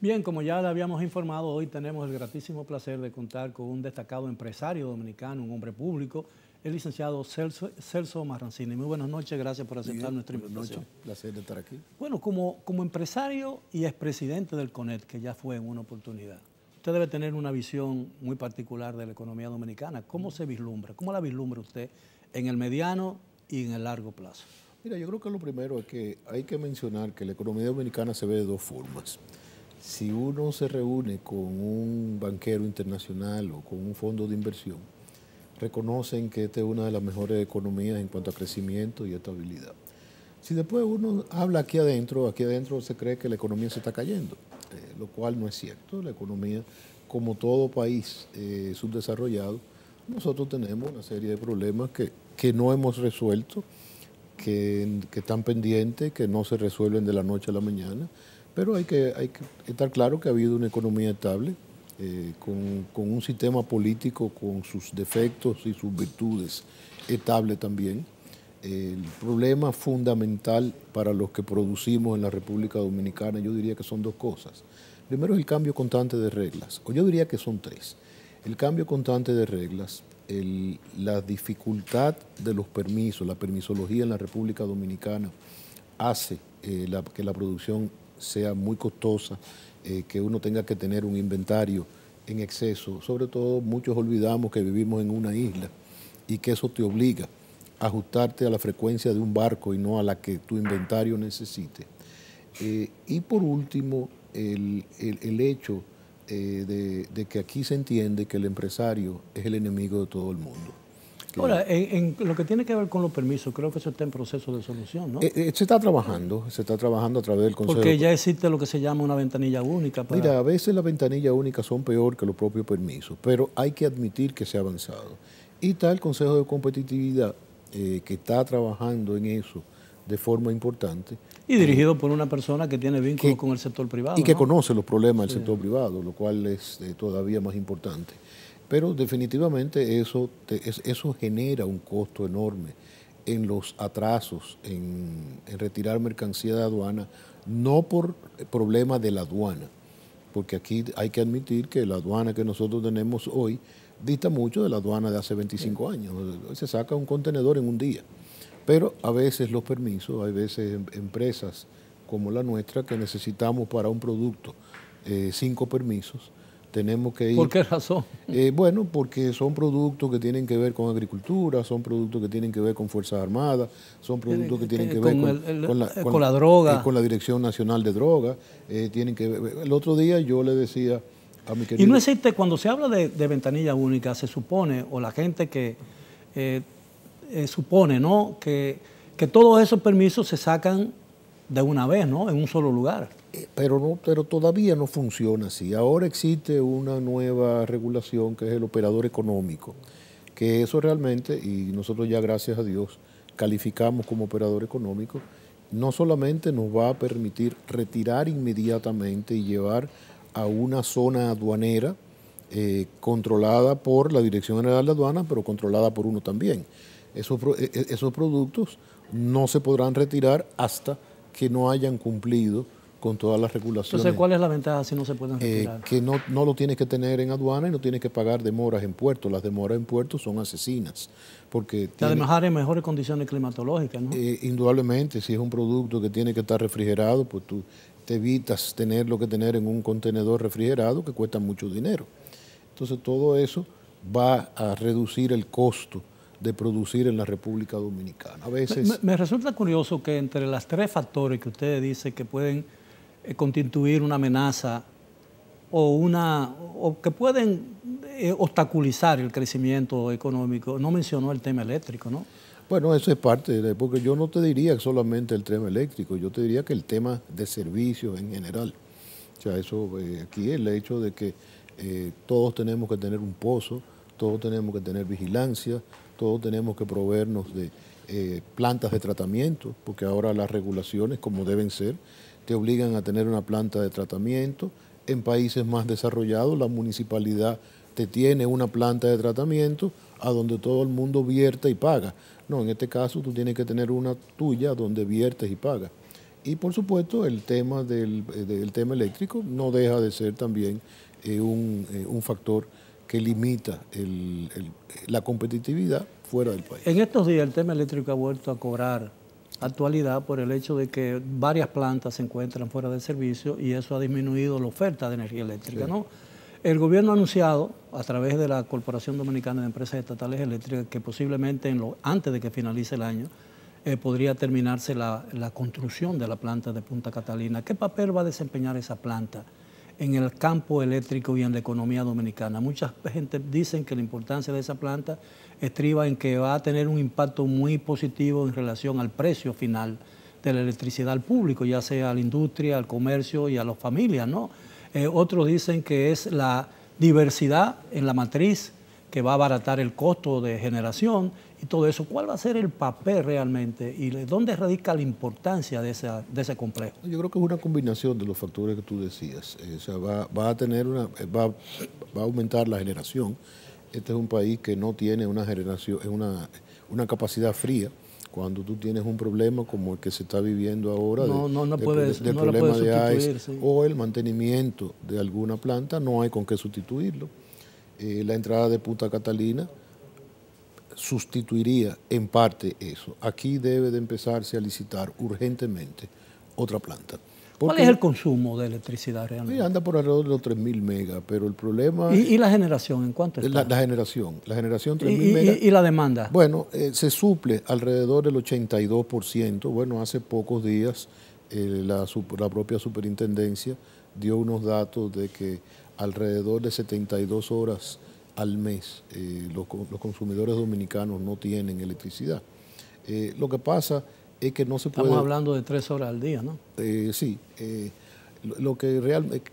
Bien, como ya le habíamos informado, hoy tenemos el gratísimo placer de contar con un destacado empresario dominicano, un hombre público, el licenciado Celso Marrancini. Muy buenas noches, gracias por aceptar Bien, nuestra buenas invitación. noches, placer de estar aquí. Bueno, como empresario y expresidente del CONET, que ya fue en una oportunidad, usted debe tener una visión muy particular de la economía dominicana. ¿Cómo se vislumbra? ¿Cómo la vislumbra usted en el mediano y en el largo plazo? Mira, yo creo que lo primero es que hay que mencionar que la economía dominicana se ve de dos formas. Si uno se reúne con un banquero internacional o con un fondo de inversión, reconocen que esta es una de las mejores economías en cuanto a crecimiento y estabilidad. Si después uno habla aquí adentro se cree que la economía se está cayendo, lo cual no es cierto. La economía, como todo país subdesarrollado, nosotros tenemos una serie de problemas que no hemos resuelto, que están pendientes, que no se resuelven de la noche a la mañana, pero hay que estar claro que ha habido una economía estable, con un sistema político con sus defectos y sus virtudes estable también. El problema fundamental para los que producimos en la República Dominicana, yo diría que son dos cosas. Primero es el cambio constante de reglas, o yo diría que son tres. El cambio constante de reglas, la dificultad de los permisos, la permisología en la República Dominicana hace que la producción sea muy costosa, que uno tenga que tener un inventario en exceso. Sobre todo, muchos olvidamos que vivimos en una isla y que eso te obliga a ajustarte a la frecuencia de un barco y no a la que tu inventario necesite. Y por último, el hecho de que aquí se entiende que el empresario es el enemigo de todo el mundo. Ahora, en lo que tiene que ver con los permisos, creo que eso está en proceso de solución, ¿no? Se está trabajando a través del Consejo. Porque ya existe lo que se llama una ventanilla única. Mira, a veces las ventanillas únicas son peor que los propios permisos, pero hay que admitir que se ha avanzado. Y está el Consejo de Competitividad, que está trabajando en eso de forma importante. Y dirigido por una persona que tiene vínculos con el sector privado. Y que ¿no? conoce los problemas del sector privado, lo cual es todavía más importante. Pero definitivamente eso genera un costo enorme en los atrasos, en retirar mercancía de aduana, no por problemas de la aduana, porque aquí hay que admitir que la aduana que nosotros tenemos hoy dista mucho de la aduana de hace 25 años. Se saca un contenedor en un día. Pero a veces los permisos, hay veces empresas como la nuestra que necesitamos para un producto 5 permisos, tenemos que ir... ¿Por qué razón? Bueno, porque son productos que tienen que ver con agricultura, son productos que tienen que ver con Fuerzas Armadas, son productos que tienen que ver con la droga. Con la Dirección Nacional de Drogas. Tienen que ver. El otro día yo le decía a mi querido... Y no existe, cuando se habla de ventanilla única, se supone, o la gente que supone, ¿no?, que todos esos permisos se sacan de una vez, ¿no?, en un solo lugar. Pero todavía no funciona así. Ahora existe una nueva regulación que es el operador económico, que eso realmente, y nosotros ya gracias a Dios calificamos como operador económico, no solamente nos va a permitir retirar inmediatamente y llevar a una zona aduanera controlada por la Dirección General de Aduanas, pero controlada por uno también. Esos productos no se podrán retirar hasta que no hayan cumplido con todas las regulaciones. Entonces, ¿cuál es la ventaja si no se pueden retirar? Que no lo tienes que tener en aduana y no tienes que pagar demoras en puertos. Las demoras en puertos son asesinas. Porque además en mejores condiciones climatológicas, ¿no? Indudablemente, si es un producto que tiene que estar refrigerado, pues tú te evitas tenerlo que tener en un contenedor refrigerado que cuesta mucho dinero. Entonces, todo eso va a reducir el costo de producir en la República Dominicana. A veces... Me resulta curioso que entre las 3 factores que usted dice que pueden constituir una amenaza o que pueden obstaculizar el crecimiento económico, no mencionó el tema eléctrico, ¿no? Bueno, eso es parte, porque yo no te diría solamente el tema eléctrico, yo te diría que el tema de servicios en general. O sea, eso aquí el hecho de que todos tenemos que tener un pozo, todos tenemos que tener vigilancia, todos tenemos que proveernos de plantas de tratamiento, porque ahora las regulaciones, como deben ser, te obligan a tener una planta de tratamiento. En países más desarrollados, la municipalidad te tiene una planta de tratamiento a donde todo el mundo vierte y paga. No, en este caso tú tienes que tener una tuya donde viertes y pagas. Y por supuesto el tema del tema eléctrico no deja de ser también un factor que limita la competitividad fuera del país. En estos días el tema eléctrico ha vuelto a cobrar actualidad por el hecho de que varias plantas se encuentran fuera de servicio y eso ha disminuido la oferta de energía eléctrica, Sí. ¿no? El gobierno ha anunciado a través de la Corporación Dominicana de Empresas Estatales Eléctricas que posiblemente antes de que finalice el año podría terminarse la construcción de la planta de Punta Catalina. ¿Qué papel va a desempeñar esa planta en el campo eléctrico y en la economía dominicana? Mucha gente dice que la importancia de esa planta estriba en que va a tener un impacto muy positivo en relación al precio final de la electricidad al público, ya sea a la industria, al comercio y a las familias, ¿no? Otros dicen que es la diversidad en la matriz que va a abaratar el costo de generación y todo eso. ¿Cuál va a ser el papel realmente y dónde radica la importancia de ese complejo? Yo creo que es una combinación de los factores que tú decías. O sea, va a aumentar la generación. Este es un país que no tiene una generación, una capacidad fría. Cuando tú tienes un problema como el que se está viviendo ahora, del problema de AES, sí, o el mantenimiento de alguna planta, no hay con qué sustituirlo. La entrada de Punta Catalina sustituiría en parte eso. Aquí debe de empezarse a licitar urgentemente otra planta. ¿Cuál es el consumo de electricidad realmente? Anda por alrededor de los 3.000 megas, pero el problema... ¿Y la generación en cuánto está? La generación 3.000 megas. ¿Y la demanda? Bueno, se suple alrededor del 82%. Bueno, hace pocos días la propia superintendencia dio unos datos de que alrededor de 72 horas al mes los consumidores dominicanos no tienen electricidad. Lo que pasa es que no se puede... Estamos hablando de 3 horas al día, ¿no? Sí. Lo que realmente...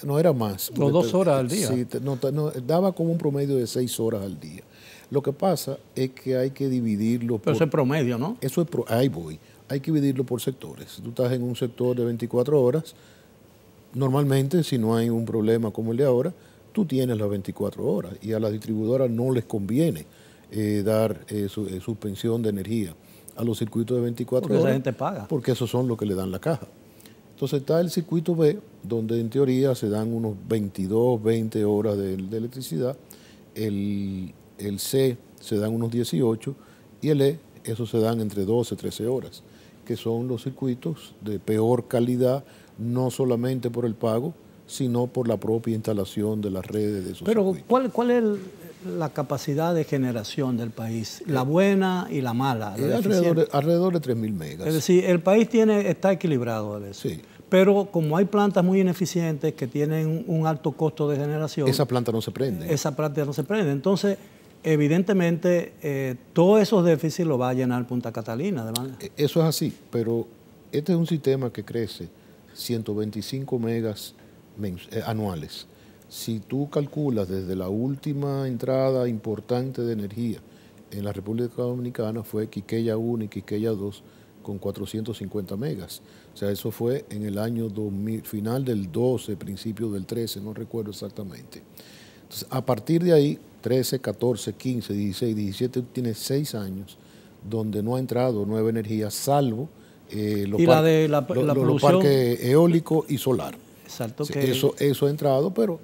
No era más. ¿O 2 horas al día? Sí, daba como un promedio de 6 horas al día. Lo que pasa es que hay que dividirlo Pero eso es promedio, ¿no? Ahí voy. Hay que dividirlo por sectores. Si tú estás en un sector de 24 horas, normalmente, si no hay un problema como el de ahora, tú tienes las 24 horas y a las distribuidoras no les conviene dar suspensión de energía a los circuitos de 24 porque horas. Esa gente paga. Porque esos son los que le dan la caja. Entonces está el circuito B, donde en teoría se dan unos 22, 20 horas de electricidad. El C se dan unos 18 y el E, eso se dan entre 12, 13 horas, que son los circuitos de peor calidad, no solamente por el pago, sino por la propia instalación de las redes de esos circuitos. Pero ¿cuál es la capacidad de generación del país? La buena y la mala. Alrededor de 3.000 megas. Es decir, el país está equilibrado a veces. Sí. Pero como hay plantas muy ineficientes que tienen un alto costo de generación... Esa planta no se prende. Esa planta no se prende. Entonces, evidentemente, todos esos déficits los va a llenar Punta Catalina. Además. Eso es así, pero este es un sistema que crece 125 megas anuales. Si tú calculas desde la última entrada importante de energía en la República Dominicana fue Quiqueya 1 y Quiqueya 2 con 450 megas. O sea, eso fue en el año 2000, final del 12, principio del 13, no recuerdo exactamente. Entonces, a partir de ahí, 13, 14, 15, 16, 17, tiene 6 años donde no ha entrado nueva energía, salvo los parques eólicos y solar. Exacto. Sí, eso ha entrado, pero...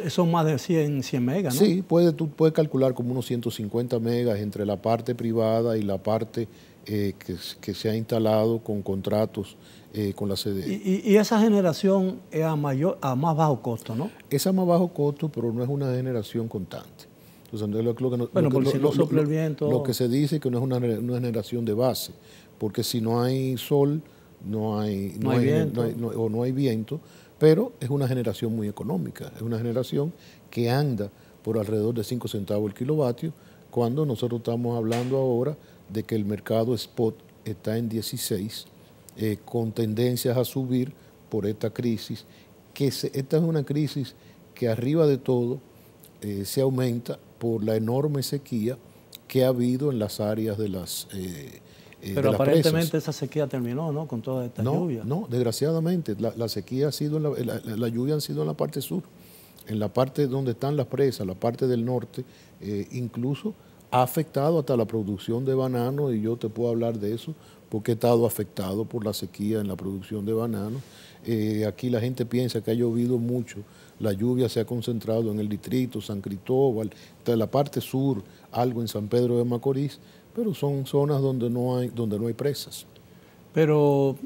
son más de 100 megas, ¿no? Sí, tú puedes calcular como unos 150 megas entre la parte privada y la parte que se ha instalado con contratos con la CDE. Y esa generación es a más bajo costo, ¿no? Es a más bajo costo, pero no es una generación constante. Entonces, el viento... Lo que se dice que no es una generación de base, porque si no hay sol, no hay viento, pero es una generación muy económica, es una generación que anda por alrededor de 5 centavos el kilovatio, cuando nosotros estamos hablando ahora de que el mercado spot está en 16, con tendencias a subir por esta crisis, esta es una crisis que arriba de todo se aumenta por la enorme sequía que ha habido en las áreas de las pero aparentemente esa sequía terminó, ¿no? Con toda esta lluvia. No, desgraciadamente. La sequía ha sido, la lluvia ha sido en la parte sur, en la parte donde están las presas, la parte del norte, incluso ha afectado hasta la producción de banano, y yo te puedo hablar de eso porque he estado afectado por la sequía en la producción de banano. Aquí la gente piensa que ha llovido mucho, la lluvia se ha concentrado en el distrito, San Cristóbal, de la parte sur, algo en San Pedro de Macorís, pero son zonas donde no hay presas. Pero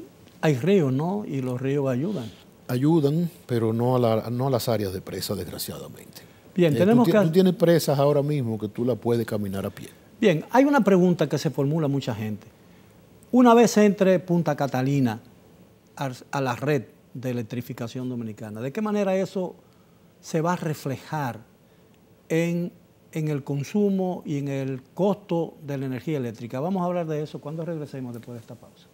hay ríos, ¿no? Y los ríos ayudan. Ayudan, pero no a las áreas de presa, desgraciadamente. Bien, tú tienes presas ahora mismo que tú la puedes caminar a pie. Bien, hay una pregunta que se formula mucha gente. Una vez entre Punta Catalina a la red de electrificación dominicana, ¿de qué manera eso se va a reflejar en el consumo y en el costo de la energía eléctrica? Vamos a hablar de eso cuando regresemos después de esta pausa.